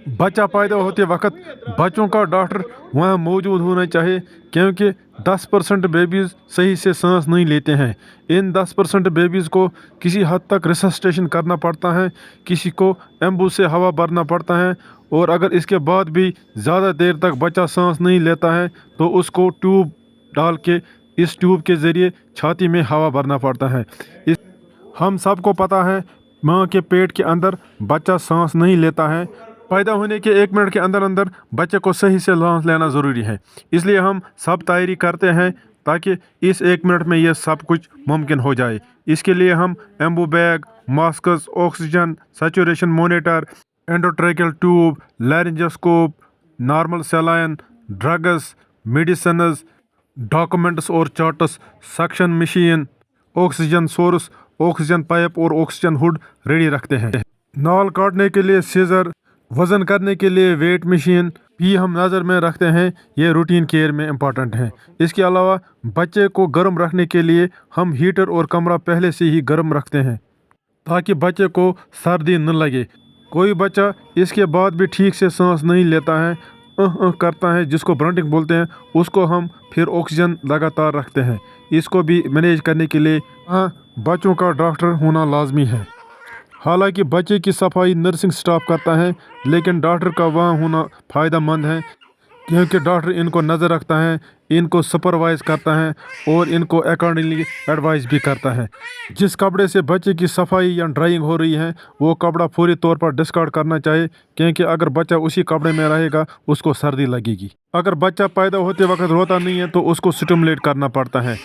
बच्चा पैदा होते वक्त बच्चों का डॉक्टर वहाँ मौजूद होना चाहिए, क्योंकि 10% बेबीज़ सही से सांस नहीं लेते हैं। इन 10% बेबीज़ को किसी हद तक रिससिटेशन करना पड़ता है, किसी को एम्बू से हवा भरना पड़ता है, और अगर इसके बाद भी ज़्यादा देर तक बच्चा सांस नहीं लेता है तो उसको ट्यूब डाल के इस ट्यूब के ज़रिए छाती में हवा भरना पड़ता है। इस हम सबको पता है माँ के पेट के अंदर बच्चा सांस नहीं लेता है। पैदा होने के 1 मिनट के अंदर अंदर बच्चे को सही से सांस लेना ज़रूरी है, इसलिए हम सब तैयारी करते हैं ताकि इस 1 मिनट में ये सब कुछ मुमकिन हो जाए। इसके लिए हम Ambu bag, masks, oxygen saturation monitor, endotracheal tube, laryngoscope, normal saline, drugs, medicines, documents और charts, suction machine, oxygen source, oxygen pipe और ऑक्सीजन हुड रेडी रखते हैं। नाल काटने के लिए सीजर, वज़न करने के लिए वेट मशीन भी हम नज़र में रखते हैं। ये रूटीन केयर में इम्पॉर्टेंट हैं। इसके अलावा बच्चे को गर्म रखने के लिए हम हीटर और कमरा पहले से ही गर्म रखते हैं ताकि बच्चे को सर्दी न लगे। कोई बच्चा इसके बाद भी ठीक से सांस नहीं लेता है, करता है, जिसको ब्रंटिंग बोलते हैं, उसको हम फिर ऑक्सीजन लगातार रखते हैं। इसको भी मैनेज करने के लिए बच्चों का डॉक्टर होना लाजमी है। हालांकि बच्चे की सफाई नर्सिंग स्टाफ करता है, लेकिन डॉक्टर का वहाँ होना फ़ायदा मंद है, क्योंकि डॉक्टर इनको नज़र रखता है, इनको सुपरवाइज करता है और इनको अकॉर्डिंगली एडवाइस भी करता है। जिस कपड़े से बच्चे की सफाई या ड्राइंग हो रही है वो कपड़ा फौरी तौर पर डिस्कार्ड करना चाहिए, क्योंकि अगर बच्चा उसी कपड़े में रहेगा उसको सर्दी लगेगी। अगर बच्चा पैदा होते वक्त रोता नहीं है तो उसको स्टिमुलेट करना पड़ता है।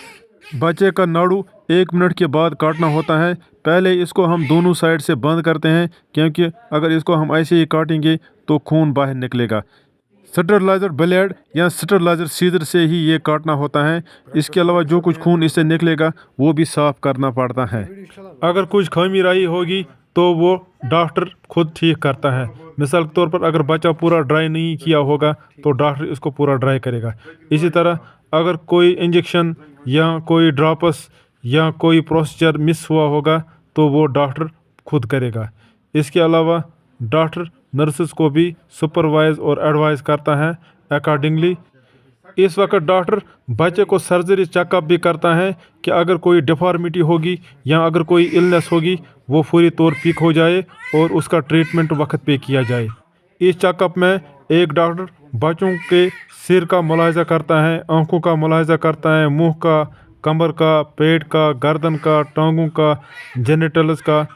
बच्चे का नाड़ू 1 मिनट के बाद काटना होता है। पहले इसको हम दोनों साइड से बंद करते हैं, क्योंकि अगर इसको हम ऐसे ही काटेंगे तो खून बाहर निकलेगा। स्टरलाइजर ब्लेड या स्टरलाइजर सीजर से ही ये काटना होता है। इसके अलावा जो कुछ खून इससे निकलेगा वो भी साफ करना पड़ता है। अगर कुछ खामी रही होगी तो वो डॉक्टर खुद ठीक करता है। मिसाल के तौर पर अगर बच्चा पूरा ड्राई नहीं किया होगा तो डॉक्टर इसको पूरा ड्राई करेगा। इसी तरह अगर कोई इंजेक्शन या कोई ड्रॉप्स या कोई प्रोसीजर मिस हुआ होगा तो वो डॉक्टर खुद करेगा। इसके अलावा डॉक्टर नर्सेस को भी सुपरवाइज और एडवाइस करता है अकॉर्डिंगली। इस वक्त डॉक्टर बच्चे को सर्जरी चेकअप भी करता है कि अगर कोई डिफॉर्मिटी होगी या अगर कोई इलनेस होगी वो फौरी तौर पीक हो जाए और उसका ट्रीटमेंट वक्त पे किया जाए। इस चेकअप में एक डॉक्टर बच्चों के सिर का मुलाहिजा करता है, आँखों का मुलाहिजा करता है, मुंह का, कमर का, पेट का, गर्दन का, टांगों का, जेनिटल्स का।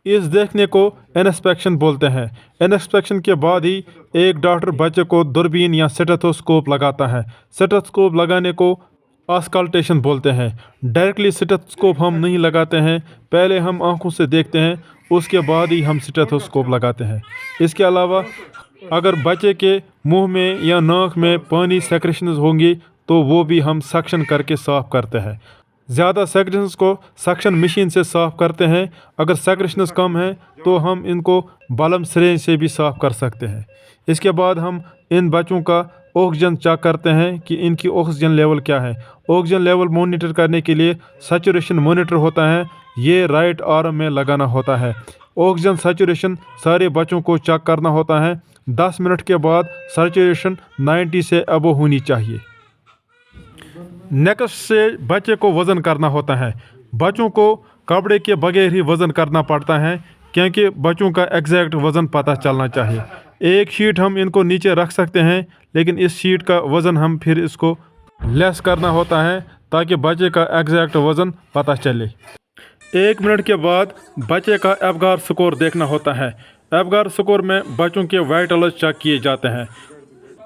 इस देखने को इंस्पेक्शन बोलते हैं। इंस्पेक्शन के बाद ही एक डॉक्टर बच्चे को दूरबीन या स्टेथोस्कोप लगाता है। स्टेथोस्कोप लगाने को ऑस्कल्टेशन बोलते हैं। डायरेक्टली स्टेथोस्कोप हम नहीं लगाते हैं, पहले हम आंखों से देखते हैं, उसके बाद ही हम स्टेथोस्कोप लगाते हैं। इसके अलावा अगर बच्चे के मुंह में या नाक में पानी सेक्रेशंस होंगी तो वो भी हम सक्शन करके साफ़ करते हैं। ज़्यादा सेक्रेशंस को सक्शन मशीन से साफ़ करते हैं। अगर सेक्रेशंस कम हैं तो हम इनको बलम सिरेंज से भी साफ़ कर सकते हैं। इसके बाद हम इन बच्चों का ऑक्सीजन चेक करते हैं कि इनकी ऑक्सीजन लेवल क्या है। ऑक्सीजन लेवल मॉनिटर करने के लिए सैचुरेशन मॉनिटर होता है, ये राइट आर्म में लगाना होता है। ऑक्सीजन सैचुरेशन सारे बच्चों को चेक करना होता है। 10 मिनट के बाद सैचुरेशन 90 से अबव होनी चाहिए। नेक्स्ट से बच्चे को वज़न करना होता है। बच्चों को कपड़े के बगैर ही वज़न करना पड़ता है, क्योंकि बच्चों का एग्जैक्ट वज़न पता चलना चाहिए। एक शीट हम इनको नीचे रख सकते हैं, लेकिन इस शीट का वज़न हम फिर इसको लेस करना होता है ताकि बच्चे का एग्जैक्ट वज़न पता चले। 1 मिनट के बाद बच्चे का एबगार स्कोर देखना होता है। एबगार स्कोर में बच्चों के वाइटल्स चेक किए जाते हैं।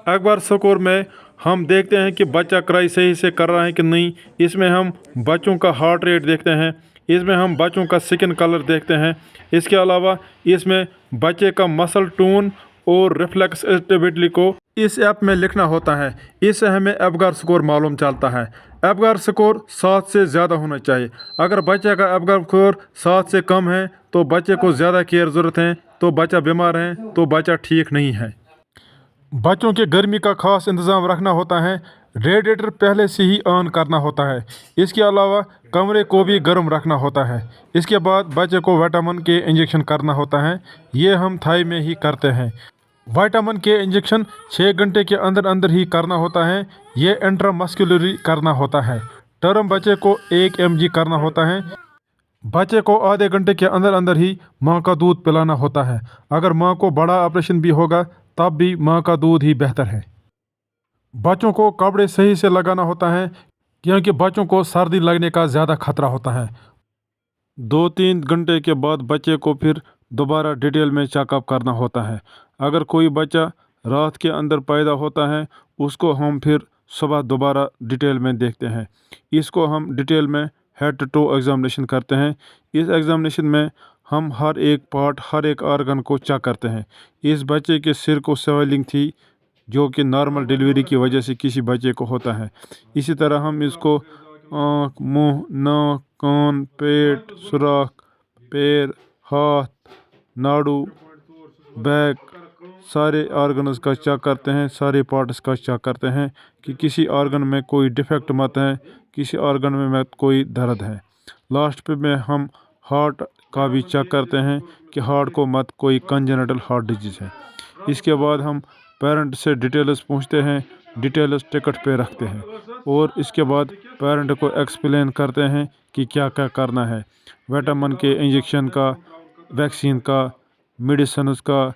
एबगार स्कोर में हम देखते हैं कि बच्चा क्राई सही से कर रहा है कि नहीं। इसमें हम बच्चों का हार्ट रेट देखते हैं, इसमें हम बच्चों का स्किन कलर देखते हैं। इसके अलावा इसमें बच्चे का मसल टोन और रिफ्लेक्स एक्टिविटी को इस ऐप में लिखना होता है। इससे हमें एबगार स्कोर मालूम चलता है। एबगार स्कोर 7 से ज़्यादा होना चाहिए। अगर बच्चे का एबगार स्कोर 7 से कम है तो बच्चे को ज़्यादा केयर ज़रूरत है, तो बच्चा बीमार है, तो बच्चा ठीक नहीं है। बच्चों के गर्मी का खास इंतज़ाम रखना होता है। रेडिएटर पहले से ही ऑन करना होता है। इसके अलावा कमरे को भी गर्म रखना होता है। इसके बाद बच्चे को विटामिन के इंजेक्शन करना होता है। ये हम थाई में ही करते हैं। विटामिन के इंजेक्शन 6 घंटे के अंदर अंदर ही करना होता है। ये इंट्रामस्कुलरी करना होता है। टर्म बच्चे को 1 mg करना होता है। बच्चे को आधे घंटे के अंदर अंदर ही माँ का दूध पिलाना होता है। अगर माँ को बड़ा ऑपरेशन भी होगा तब भी माँ का दूध ही बेहतर है। बच्चों को कपड़े सही से लगाना होता है क्योंकि बच्चों को सर्दी लगने का ज़्यादा खतरा होता है। 2-3 घंटे के बाद बच्चे को फिर दोबारा डिटेल में चेकअप करना होता है। अगर कोई बच्चा रात के अंदर पैदा होता है उसको हम फिर सुबह दोबारा डिटेल में देखते हैं। इसको हम डिटेल में हेड टू टो एग्जामिनेशन करते हैं। इस एग्जामिनेशन में हम हर एक पार्ट हर एक ऑर्गन को चेक करते हैं। इस बच्चे के सिर को स्वेलिंग थी जो कि नॉर्मल डिलीवरी की वजह से किसी बच्चे को होता है। इसी तरह हम इसको आँख, मुंह, नाक, कान, पेट, सुराख, पैर, हाथ, नाड़ू, बैक सारे ऑर्गन्स का चेक करते हैं। सारे पार्ट्स का चेक करते हैं कि किसी ऑर्गन में कोई डिफेक्ट मत है, किसी ऑर्गन में कोई दर्द है। लास्ट पे में हम हार्ट का भी चेक करते हैं कि हार्ट को मत कोई कंजेनिटल हार्ट डिजीज़ है। इसके बाद हम पेरेंट से डिटेल्स पूछते हैं, डिटेल्स टिकट पे रखते हैं और इसके बाद पेरेंट को एक्सप्लेन करते हैं कि क्या क्या करना है। विटामिन के इंजेक्शन का, वैक्सीन का, मेडिसिन का,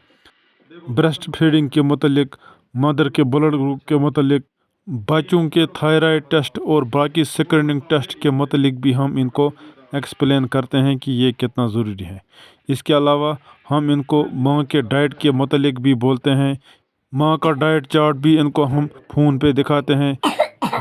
ब्रेस्ट फीडिंग के मुतलिक, मदर के ब्लड ग्रुप के मुतलिक, बच्चों के थायराइड टेस्ट और बाकी स्क्रीनिंग टेस्ट के मुतलिक भी हम इनको एक्सप्लेन करते हैं कि ये कितना ज़रूरी है। इसके अलावा हम इनको माँ के डाइट के मुतलिक भी बोलते हैं। माँ का डाइट चार्ट भी इनको हम फ़ोन पे दिखाते हैं।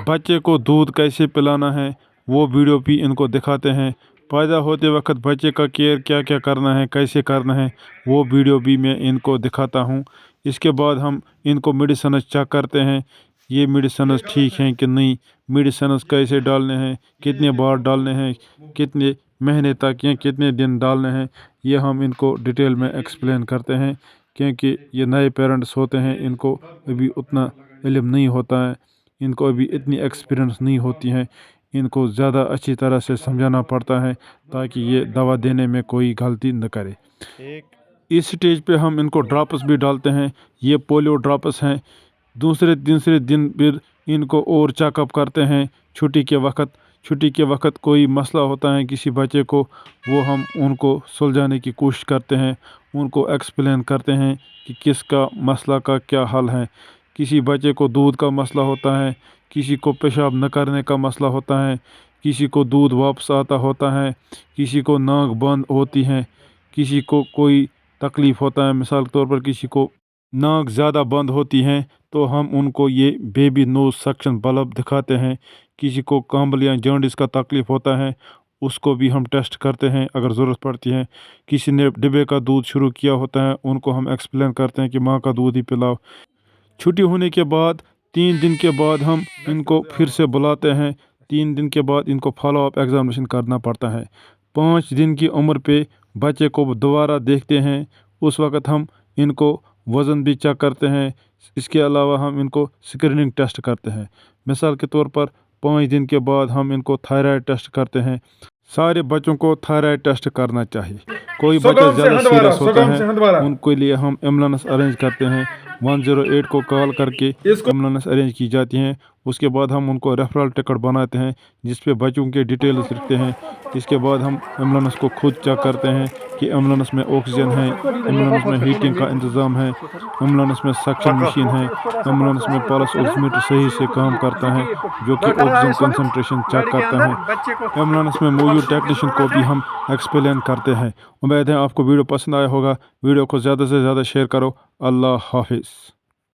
बच्चे को दूध कैसे पिलाना है वो वीडियो भी इनको दिखाते हैं। पैदा होते वक्त बच्चे का केयर क्या क्या करना है, कैसे करना है, वो वीडियो भी मैं इनको दिखाता हूँ। इसके बाद हम इनको मेडिसिन चेक करते हैं, ये मेडिसिन ठीक हैं कि नहीं, मेडिसिन कैसे डालने हैं, कितने बार डालने हैं, कितने महीने तक या कितने दिन डालने हैं, ये हम इनको डिटेल में एक्सप्लेन करते हैं। क्योंकि ये नए पेरेंट्स होते हैं, इनको अभी उतना इल्म नहीं होता है, इनको अभी इतनी एक्सपीरियंस नहीं होती है, इनको ज़्यादा अच्छी तरह से समझाना पड़ता है ताकि ये दवा देने में कोई गलती न करे। इस स्टेज पे हम इनको ड्रॉप्स भी डालते हैं, ये पोलियो ड्रॉप्स हैं। दूसरे तीसरे दिन फिर इनको और चेकअप करते हैं। छुट्टी के वक्त कोई मसला होता है किसी बच्चे को, वो हम उनको सुलझाने की कोशिश करते हैं, उनको एक्सप्लेन करते हैं कि किसका मसला का क्या हल है। किसी बच्चे को दूध का मसला होता है, किसी को पेशाब न करने का मसला होता है, किसी को दूध वापस आता होता है, किसी को नाक बंद होती है, किसी को कोई तकलीफ़ होता है, मिसाल के तौर पर किसी को नाक ज़्यादा बंद होती है तो हम उनको ये बेबी नोज सक्शन बल्ब दिखाते हैं। किसी को कांबल या जॉन्डिस का तकलीफ़ होता है उसको भी हम टेस्ट करते हैं अगर ज़रूरत पड़ती है। किसी ने डिब्बे का दूध शुरू किया होता है उनको हम एक्सप्लेन करते हैं कि माँ का दूध ही पिलाओ। छुट्टी होने के बाद 3 दिन के बाद हम इनको फिर से बुलाते हैं। 3 दिन के बाद इनको फॉलो अप एग्जामिनेशन करना पड़ता है। 5 दिन की उम्र पे बच्चे को दोबारा देखते हैं, उस वक़्त हम इनको वज़न भी चेक करते हैं। इसके अलावा हम इनको स्क्रीनिंग टेस्ट करते हैं। मिसाल के तौर पर 5 दिन के बाद हम इनको थायराइड टेस्ट करते हैं। सारे बच्चों को थायराइड टेस्ट करना चाहिए। कोई बच्चा ज़्यादा सीरियस होता है उनके लिए हम एम्बुलेंस अरेंज करते हैं। 108 को कॉल करके एम्बुलेंस अरेंज की जाती हैं। उसके बाद हम उनको रेफरल टिकट बनाते हैं जिस पे बच्चों के डिटेल्स लिखते हैं। इसके बाद हम एम्बुलेंस को खुद चेक करते हैं कि एम्बुलेंस में ऑक्सीजन है, एम्बुलेंस में हीटिंग का इंतज़ाम है, एम्बुलेंस में सक्शन मशीन है, एम्बुलेंस में पल्स ऑक्सीमीटर सही से काम करता है जो कि ऑक्सीजन कंसंट्रेशन चेक करता है। एम्बुलेंस में मौजूद टेक्नीशियन को भी हम एक्सप्लेन करते हैं। उम्मीद है आपको वीडियो पसंद आया होगा। वीडियो को ज़्यादा से ज़्यादा शेयर करो। अल्लाह हाफिज़।